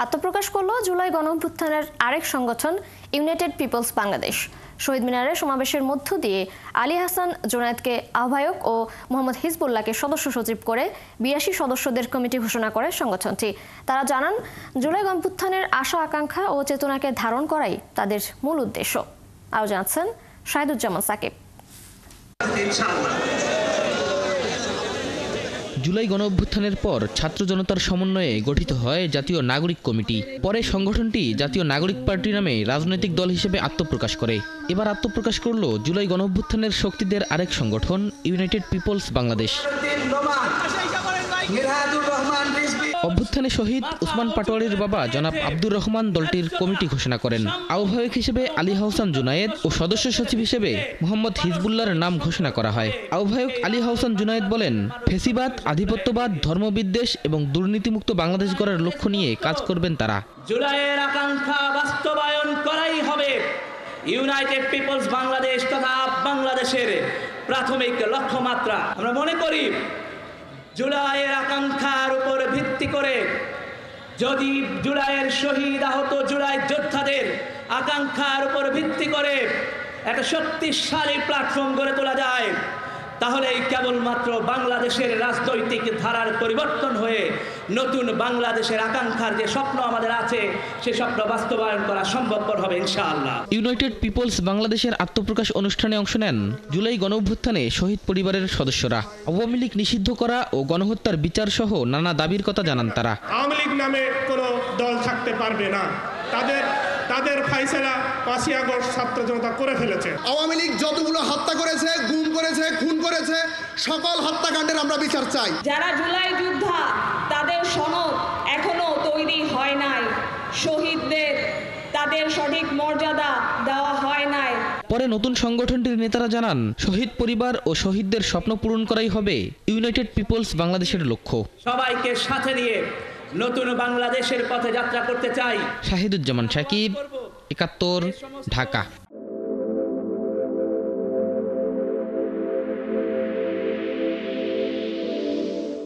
আত্মপ্রকাশ করল জুলাই গণঅভ্যুত্থানের আরেক সংগঠন ইউনাইটেড পিপলস বাংলাদেশ। শহীদ মিনারে সমাবেশের মধ্য দিয়ে আলী হাসান জুনায়েদকে আহ্বায়ক ও মোহাম্মদ হিজবুল্লাহকে সদস্য সচিব করে ৮২ সদস্যদের কমিটি ঘোষণা করে সংগঠনটি। তারা জানান, জুলাই গণঅভ্যুত্থানের আশা আকাঙ্ক্ষা ও চেতনাকে ধারণ করাই তাদের মূল উদ্দেশ্য। আরও জানাচ্ছেন শাহিদুজ্জামান সাকিব। জুলাই গণঅভ্যুত্থানের পর ছাত্র জনতার সমন্বয়ে গঠিত হয় জাতীয় নাগরিক কমিটি। পরে সংগঠনটি জাতীয় নাগরিক পার্টি নামে রাজনৈতিক দল হিসেবে আত্মপ্রকাশ করে। এবার আত্মপ্রকাশ করল জুলাই গণঅভ্যুত্থানের শক্তিদের আরেক সংগঠন ইউনাইটেড পিপলস বাংলাদেশ। অভ্যুত্থানে শহীদ ওসমান পাটোয়ারির বাবা জনাব আব্দুর রহমান দলটির কমিটি ঘোষণা করেন। আহ্বায়ক হিসেবে আলী হাসান জুনায়েদ ও সদস্য সচিব হিসেবে মোহাম্মদ হিজবুল্লাহর নাম ঘোষণা করা হয়। আহ্বায়ক আলী হাসান জুনায়েদ বলেন, ফেসিবাদ, আধিপত্যবাদ, ধর্মবিদ্বেষ এবং দুর্নীতিমুক্ত বাংলাদেশ গড়ার লক্ষ্য নিয়ে কাজ করবেন তারা। জুলাইয়ের আকাঙ্ক্ষা বাস্তবায়ন করাই হবে ইউনাইটেড পিপলস বাংলাদেশ তথা বাংলাদেশের প্রাথমিক লক্ষ্যমাত্রা। আমরা মনে করি জুলাইয়ের আকাঙ্ক্ষার উপর ভিত্তি করে যদি জুলাইয়ের শহীদ আহত জুলাই যোদ্ধাদের আকাঙ্ক্ষার উপর ভিত্তি করে একটা শক্তিশালী প্ল্যাটফর্ম গড়ে তোলা যায়, তাহলেই কেবলমাত্র বাংলাদেশের রাজনৈতিক ধারার পরিবর্তন হয়ে নতুন বাংলাদেশের আকাঙ্ক্ষার যে স্বপ্ন আমাদের আছে সে স্বপ্ন বাস্তবায়ন করা সম্ভবপর হবে ইনশাআল্লাহ। ইউনাইটেড পিপলস বাংলাদেশের আত্মপ্রকাশ অনুষ্ঠানে অংশ নেন জুলাই গণঅভ্যুত্থানে শহীদ পরিবারের সদস্যরা। আওয়ামী লীগ নিষিদ্ধ করা ও গণহত্যার বিচার সহ নানা দাবির কথা জানান তারা। আওয়ামী লীগ নামে কোনো দল থাকতে পারবে না। তাদের ফাইসলা ৫ই আগস্ট ছাত্র জনতা করে ফেলেছে। আওয়ামী লীগ যতগুলো হত্যা করেছে, গুম করেছে, খুন করেছে, সকল হত্যাকাণ্ডের আমরা বিচার চাই। যারা জুলাই যোদ্ধা তাদের সনদ এখনো তৈরি হয় নাই, শহীদদের তাদের সঠিক মর্যাদা দেওয়া হয় নাই। পরে নতুন সংগঠনটির নেতারা জানান, শহীদ পরিবার ও শহীদদের স্বপ্ন পূরণ করাই হবে ইউনাইটেড পিপলস বাংলাদেশের লক্ষ্য। সবাইকে সাথে নিয়ে নতুন বাংলাদেশের পথে যাত্রা করতে চাই। শাহিদুজ্জামান সাকিব, ৭১, ঢাকা।